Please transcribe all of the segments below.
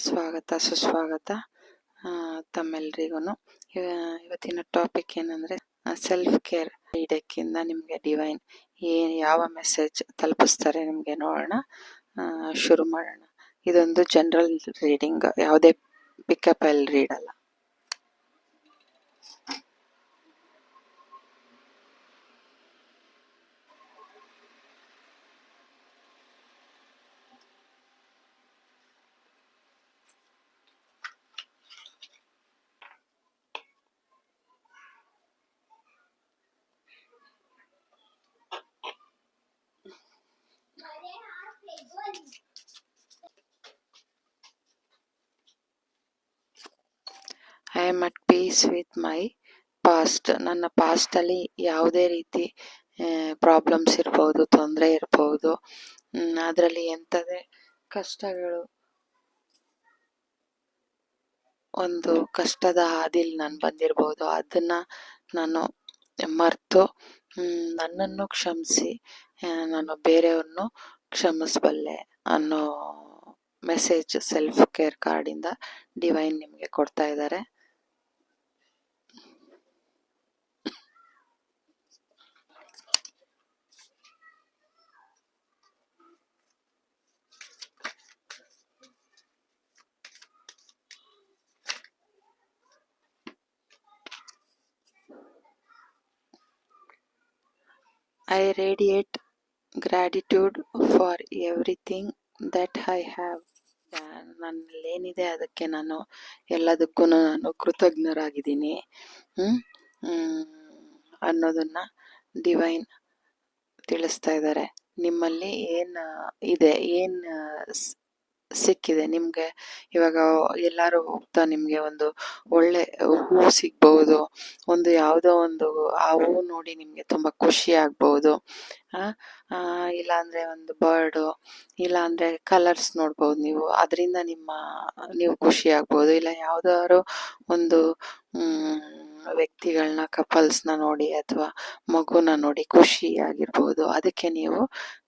ಸ್ವಾಗತ ಸುಸ್ವಾಗತ ತಮ್ಮೆಲ್ರಿಗೂ. ಇವತ್ತಿನ ಟಾಪಿಕ್ ಏನಂದರೆ ಸೆಲ್ಫ್ ಕೇರ್. ಈ ಡೆಕ್ಕಿಂದ ನಿಮಗೆ ಡಿವೈನ್ ಯಾವ ಮೆಸೇಜ್ ತಲುಪಿಸ್ತಾರೆ ನಿಮಗೆ ನೋಡೋಣ. ಶುರು ಮಾಡೋಣ. ಇದೊಂದು ಜನರಲ್ ರೀಡಿಂಗ್, ಯಾವುದೇ ಪಿಕಪ್ ಅಲ್ಲಿ ರೀಡ್ ಅಲ್ಲ. I am at piece with my past. ನನ್ನ ಪಾಸ್ಟಲ್ಲಿ ಯಾವುದೇ ರೀತಿ ಪ್ರಾಬ್ಲಮ್ಸ್ ಇರ್ಬೋದು, ತೊಂದರೆ ಇರ್ಬೋದು, ಅದರಲ್ಲಿ ಎಂಥದೇ ಕಷ್ಟಗಳು, ಒಂದು ಕಷ್ಟದ ಹಾದಿಲಿ ನಾನು ಬಂದಿರ್ಬೋದು, ಅದನ್ನು ನಾನು ಮರೆತು ನನ್ನನ್ನು ಕ್ಷಮಿಸಿ ನಾನು ಬೇರೆಯವ್ರನ್ನು ಕ್ಷಮಿಸಬಲ್ಲೆ ಅನ್ನೋ ಮೆಸೇಜ್ ಸೆಲ್ಫ್ ಕೇರ್ ಕಾರ್ಡಿಂದ ಡಿವೈನ್ ನಿಮಗೆ ಕೊಡ್ತಾ ಇದ್ದಾರೆ. I radiate gratitude for everything that I have. ನನ್ನಲ್ಲಿ ಏನಿದೆ ಅದಕ್ಕೆ ನಾನು ಎಲ್ಲದಕ್ಕೂ ನಾನು ಕೃತಜ್ಞರಾಗಿದ್ದೀನಿ ಅನ್ನೋದನ್ನ ಡಿವೈನ್ ತಿಳಿಸ್ತಾ ಇದ್ದಾರೆ. ನಿಮ್ಮಲ್ಲಿ ಏನು ಇದೆ, ಏನು ಸಿಕ್ಕಿದೆ ನಿಮಗೆ. ಇವಾಗ ಎಲ್ಲರೂ ಹೋಗ್ತಾ ನಿಮಗೆ ಒಂದು ಒಳ್ಳೆ ಹೂ ಸಿಗ್ಬಹುದು, ಒಂದು ಯಾವುದೋ ಒಂದು ಆ ಹೂ ನೋಡಿ ನಿಮಗೆ ತುಂಬ ಖುಷಿ ಆಗ್ಬಹುದು. ಇಲ್ಲಾಂದರೆ ಒಂದು ಬರ್ಡು, ಇಲ್ಲಾಂದರೆ ಕಲರ್ಸ್ ನೋಡ್ಬೋದು ನೀವು, ಅದರಿಂದ ನೀವು ಖುಷಿ ಆಗ್ಬೋದು. ಇಲ್ಲ ಯಾವುದಾದ್ರು ಒಂದು ವ್ಯಕ್ತಿಗಳನ್ನ, ಕಪಲ್ಸ್ನ ನೋಡಿ ಅಥವಾ ಮಗುನ ನೋಡಿ ಖುಷಿ ಆಗಿರ್ಬೋದು. ಅದಕ್ಕೆ ನೀವು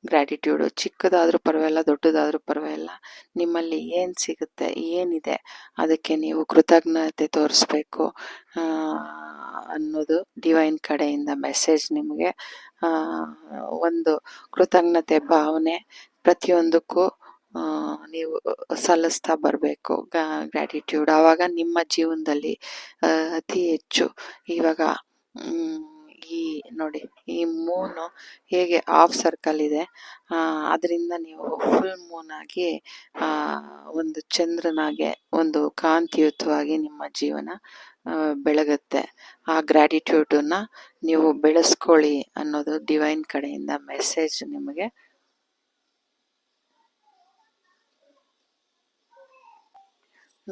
ಗ್ರ್ಯಾಟಿಟ್ಯೂಡು, ಚಿಕ್ಕದಾದರೂ ಪರವಾಗಿಲ್ಲ, ದೊಡ್ಡದಾದರೂ ಪರವಾಗಿಲ್ಲ, ನಿಮ್ಮಲ್ಲಿ ಏನು ಸಿಗುತ್ತೆ, ಏನಿದೆ ಅದಕ್ಕೆ ನೀವು ಕೃತಜ್ಞತೆ ತೋರಿಸ್ಬೇಕು ಅನ್ನೋದು ಡಿವೈನ್ ಕಡೆಯಿಂದ ಮೆಸೇಜ್ ನಿಮಗೆ. ಒಂದು ಕೃತಜ್ಞತೆ ಭಾವನೆ ಪ್ರತಿಯೊಂದಕ್ಕೂ ನೀವು ಸಲ್ಲಿಸ್ತಾ ಬರಬೇಕು, ಗ್ರ್ಯಾಟಿಟ್ಯೂಡ್. ಆವಾಗ ನಿಮ್ಮ ಜೀವನದಲ್ಲಿ ಅತಿ ಹೆಚ್ಚು, ಇವಾಗ ಈ ನೋಡಿ, ಈ ಮೂನು ಹೇಗೆ ಹಾಫ್ ಸರ್ಕಲ್ ಇದೆ, ಅದರಿಂದ ನೀವು ಫುಲ್ ಮೂನಾಗಿ ಒಂದು ಚಂದ್ರನಾಗೆ ಒಂದು ಕಾಂತಿಯುತವಾಗಿ ನಿಮ್ಮ ಜೀವನ ಬೆಳಗುತ್ತೆ. ಆ ಗ್ರ್ಯಾಟಿಟ್ಯೂಡನ್ನ ನೀವು ಬೆಳೆಸ್ಕೊಳ್ಳಿ ಅನ್ನೋದು ಡಿವೈನ್ ಕಡೆಯಿಂದ ಮೆಸೇಜ್ ನಿಮಗೆ.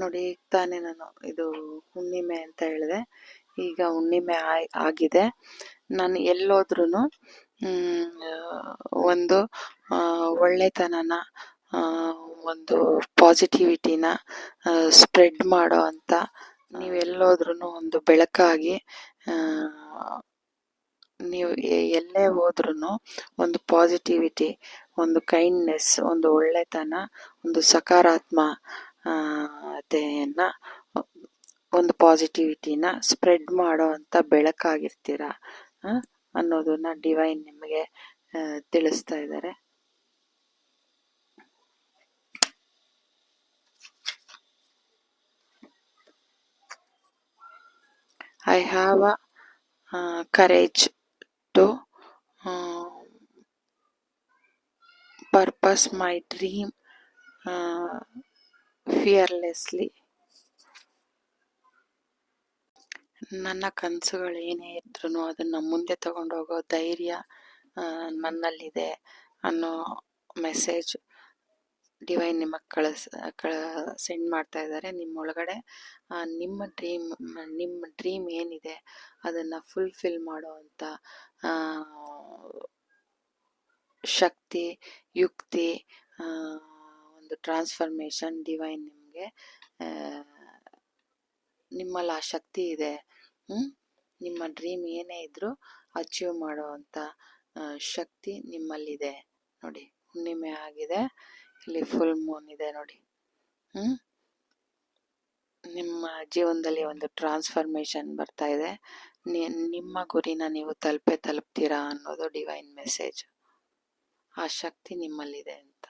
ನೋಡಿ, ಈಗ ತಾನೇ ನಾನು ಇದು ಹುಣ್ಣಿಮೆ ಅಂತ ಹೇಳಿದೆ, ಈಗ ಹುಣ್ಣಿಮೆ ಆಗಿದೆ. ನಾನು ಎಲ್ಲೋದ್ರೂ ಒಂದು ಒಳ್ಳೆತನನ, ಒಂದು ಪಾಸಿಟಿವಿಟಿನ ಸ್ಪ್ರೆಡ್ ಮಾಡೋ ಅಂತ, ನೀವೆಲ್ಲೋದ್ರೂ ಒಂದು ಬೆಳಕಾಗಿ, ನೀವು ಎಲ್ಲೇ ಹೋದ್ರೂ ಒಂದು ಪಾಸಿಟಿವಿಟಿ, ಒಂದು ಕೈಂಡ್ನೆಸ್, ಒಂದು ಒಳ್ಳೆತನ, ಒಂದು ಸಕಾರಾತ್ಮಕತೆಯನ್ನ, ಒಂದು ಪಾಸಿಟಿವಿಟಿನ ಸ್ಪ್ರೆಡ್ ಮಾಡೋ ಅಂತ ಬೆಳಕಾಗಿರ್ತೀರ ಅನ್ನೋದನ್ನ ಡಿವೈನ್ ನಿಮಗೆ ತಿಳಿಸ್ತಾ ಇದ್ದಾರೆ. I have a courage to purpose my dream fearlessly. ನನ್ನ ಕನಸುಗಳು ಏನೇ ಇದ್ರೂ ಅದನ್ನು ಮುಂದೆ ತಗೊಂಡೋಗೋ ಧೈರ್ಯ ನನ್ನಲ್ಲಿದೆ ಅನ್ನೋ ಮೆಸೇಜ್ ಡಿವೈನ್ ನಿಮಗೆ ಸೆಂಡ್ ಮಾಡ್ತಾ ಇದ್ದಾರೆ. ನಿಮ್ಮೊಳಗಡೆ ನಿಮ್ಮ ಡ್ರೀಮ್ ಏನಿದೆ ಅದನ್ನು ಫುಲ್ಫಿಲ್ ಮಾಡೋ ಅಂಥ ಶಕ್ತಿ, ಯುಕ್ತಿ, ಒಂದು ಟ್ರಾನ್ಸ್ಫರ್ಮೇಷನ್ ಡಿವೈನ್ ನಿಮಗೆ, ನಿಮ್ಮಲ್ಲಿ ಆ ಶಕ್ತಿ ಇದೆ. ನಿಮ್ಮ ಡ್ರೀಮ್ ಏನೇ ಇದ್ರೂ ಅಚೀವ್ ಮಾಡೋ ಅಂಥ ಶಕ್ತಿ ನಿಮ್ಮಲ್ಲಿದೆ. ನೋಡಿ, ಹುಣ್ಣಿಮೆ ಆಗಿದೆ, ಇಲ್ಲಿ ಫುಲ್ ಮೂನ್ ಇದೆ ನೋಡಿ. ನಿಮ್ಮ ಜೀವನದಲ್ಲಿ ಒಂದು ಟ್ರಾನ್ಸ್ಫಾರ್ಮೇಷನ್ ಬರ್ತಾ ಇದೆ. ನಿಮ್ಮ ಗುರಿನ ನೀವು ತಲುಪ್ತೀರಾ ಅನ್ನೋದು ಡಿವೈನ್ ಮೆಸೇಜ್. ಆ ಶಕ್ತಿ ನಿಮ್ಮಲ್ಲಿದೆ ಅಂತ.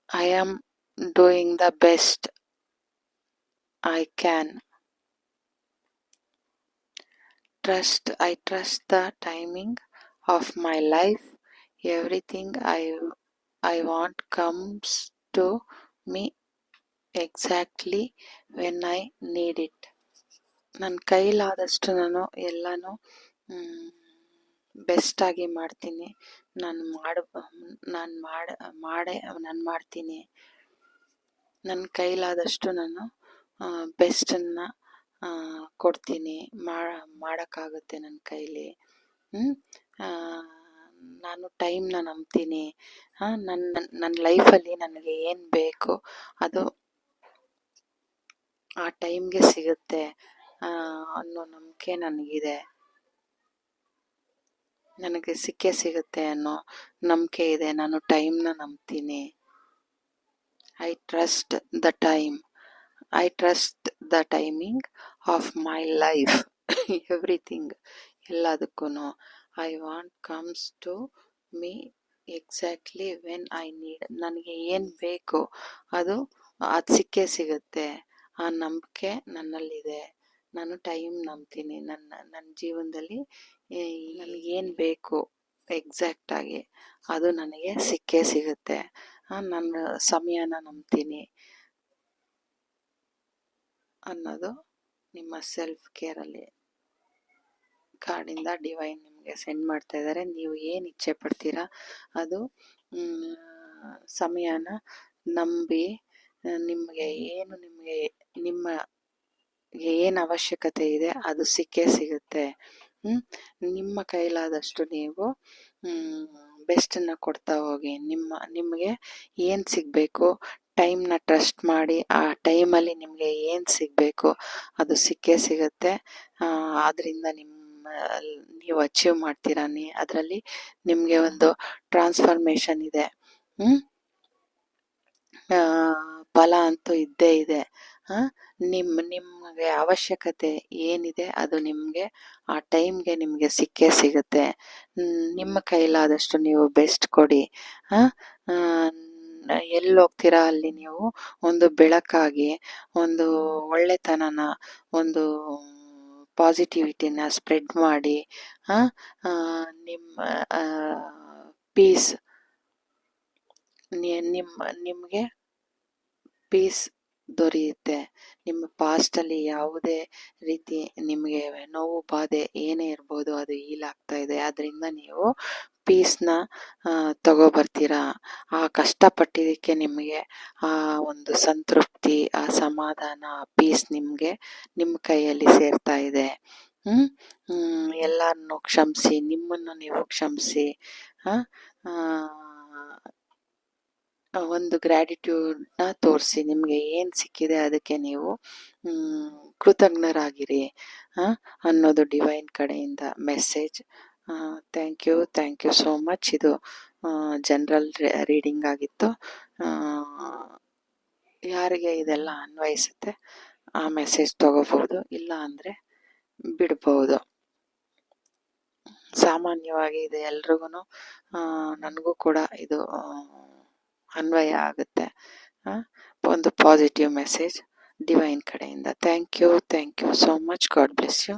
I am doing the best I can. I trust the timing of my life. Everything I want comes to me exactly when I need it. ನನ್ನ ಕೈಲಾದಷ್ಟು ನಾನು ಎಲ್ಲನೂ ಬೆಸ್ಟ್ ಆಗಿ ಮಾಡ್ತೀನಿ. ನಾನು ಮಾಡ್ತೀನಿ. ನನ್ನ ಕೈಲಾದಷ್ಟು ನಾನು ಬೆಸ್ಟನ್ನು ಕೊಡ್ತೀನಿ. ಮಾಡೋಕ್ಕಾಗುತ್ತೆ ನನ್ನ ಕೈಲಿ. ನಾನು ಟೈಮ್ನ ನಂಬ್ತೀನಿ. ನನ್ನ ಲೈಫಲ್ಲಿ ನನಗೆ ಏನು ಬೇಕು ಅದು ಆ ಟೈಮ್ಗೆ ಸಿಗುತ್ತೆ ಅನ್ನೋ ನಂಬಿಕೆ ನನಗಿದೆ. ನನಗೆ ಸಿಕ್ಕೇ ಸಿಗುತ್ತೆ ಅನ್ನೋ ನಂಬಿಕೆ ಇದೆ. ನಾನು ಟೈಮ್ನ ನಂಬ್ತೀನಿ. I trust the timing of my life. Everything, ಎಲ್ಲದಕ್ಕೂ I want comes to me exactly when I need. ನನಗೆ ಏನು ಬೇಕು ಅದು ಸಿಕ್ಕೇ ಸಿಗುತ್ತೆ. ಆ ನಂಬಿಕೆ ನನ್ನಲ್ಲಿದೆ. ನಾನು ಟೈಮ್ ನಂಬ್ತೀನಿ. ನನ್ನ ಜೀವನದಲ್ಲಿ ನನಗೇನು ಬೇಕು ಎಕ್ಸಾಕ್ಟಾಗಿ ಅದು ನನಗೆ ಸಿಕ್ಕೇ ಸಿಗುತ್ತೆ. ನನ್ನ ಸಮಯನ ನಂಬ್ತೀನಿ ಅನ್ನೋದು ನಿಮ್ಮ ಸೆಲ್ಫ್ ಕೇರಲ್ಲಿ ಕಾರ್ಡಿಂದ ಡಿವೈನ್ ನಿಮಗೆ ಸೆಂಡ್ ಮಾಡ್ತಾ ಇದ್ದಾರೆ. ನೀವು ಏನು ಇಚ್ಛೆ ಪಡ್ತೀರಾ ಅದು ಸಮಯನ ನಂಬಿ ನಿಮಗೆ ಏನು ಅವಶ್ಯಕತೆ ಇದೆ ಅದು ಸಿಕ್ಕೇ ಸಿಗುತ್ತೆ. ನಿಮ್ಮ ಕೈಲಾದಷ್ಟು ನೀವು ಬೆಸ್ಟನ್ನು ಕೊಡ್ತಾ ಹೋಗಿ. ನಿಮಗೆ ಏನು ಸಿಗಬೇಕು, ಟೈಮ್ನ ಟ್ರಸ್ಟ್ ಮಾಡಿ ಆ ಟೈಮಲ್ಲಿ ನಿಮಗೆ ಏನು ಸಿಗಬೇಕು ಅದು ಸಿಕ್ಕೇ ಸಿಗುತ್ತೆ. ಆದ್ದರಿಂದ ನೀವು ಅಚೀವ್ ಮಾಡ್ತೀರಾ. ಅದರಲ್ಲಿ ನಿಮಗೆ ಒಂದು ಟ್ರಾನ್ಸ್ಫಾರ್ಮೇಷನ್ ಇದೆ. ಫಲ ಅಂತೂ ಇದ್ದೇ ಇದೆ. ನಿಮಗೆ ಅವಶ್ಯಕತೆ ಏನಿದೆ ಅದು ನಿಮಗೆ ಆ ಟೈಮ್ಗೆ ನಿಮಗೆ ಸಿಕ್ಕೇ ಸಿಗುತ್ತೆ. ನಿಮ್ಮ ಕೈಲಾದಷ್ಟು ನೀವು ಬೆಸ್ಟ್ ಕೊಡಿ. ಎಲ್ಲಿ ಹೋಗ್ತೀರಾ ಅಲ್ಲಿ ನೀವು ಒಂದು ಬೆಳಕಾಗಿ, ಒಂದು ಒಳ್ಳೆತನನ, ಒಂದು ಪಾಸಿಟಿವಿಟಿನ ಸ್ಪ್ರೆಡ್ ಮಾಡಿ ನಿಮ್ಮ ಪೀಸ್ ನಿಮಗೆ ಪೀಸ್ ದೊರೆಯುತ್ತೆ. ನಿಮ್ಮ ಪಾಸ್ಟಲ್ಲಿ ಯಾವುದೇ ರೀತಿ ನಿಮಗೆ ನೋವು ಬಾಧೆ ಏನೇ ಇರ್ಬೋದು ಅದು ಹೀಲ್ ಆಗ್ತಾ ಇದೆ. ಅದರಿಂದ ನೀವು ಪೀಸ್ನ ತಗೊಬರ್ತೀರಾ. ಆ ಕಷ್ಟಪಟ್ಟಿದ್ದಕ್ಕೆ ನಿಮಗೆ ಆ ಒಂದು ಸಂತೃಪ್ತಿ, ಆ ಸಮಾಧಾನ, ಆ ಪೀಸ್ ನಿಮಗೆ ನಿಮ್ಮ ಕೈಯಲ್ಲಿ ಸೇರ್ತಾ ಇದೆ. ಎಲ್ಲರನ್ನು ಕ್ಷಮಿಸಿ, ನಿಮ್ಮನ್ನು ನೀವು ಕ್ಷಮಿಸಿ. ಒಂದು ಗ್ರ್ಯಾಟಿಟ್ಯೂಡ್ನ ತೋರಿಸಿ. ನಿಮಗೆ ಏನು ಸಿಕ್ಕಿದೆ ಅದಕ್ಕೆ ನೀವು ಕೃತಜ್ಞರಾಗಿರಿ ಅನ್ನೋದು ಡಿವೈನ್ ಕಡೆಯಿಂದ message. Thank you so much. ಇದು ಜನರಲ್ ರೀಡಿಂಗ್ ಆಗಿತ್ತು. ಯಾರಿಗೆ ಇದೆಲ್ಲ ಅನ್ವಯಿಸುತ್ತೆ ಆ ಮೆಸೇಜ್ ತಗೋಬಹುದು, ಇಲ್ಲ ಅಂದರೆ ಬಿಡ್ಬೋದು. ಸಾಮಾನ್ಯವಾಗಿ ಇದು ಎಲ್ರಿಗೂ, ನನಗೂ ಕೂಡ ಇದು ಅನ್ವಯ ಆಗುತ್ತೆ. ಒಂದು ಪಾಸಿಟಿವ್ ಮೆಸೇಜ್ ಡಿವೈನ್ ಕಡೆಯಿಂದ. Thank you so much. God bless you.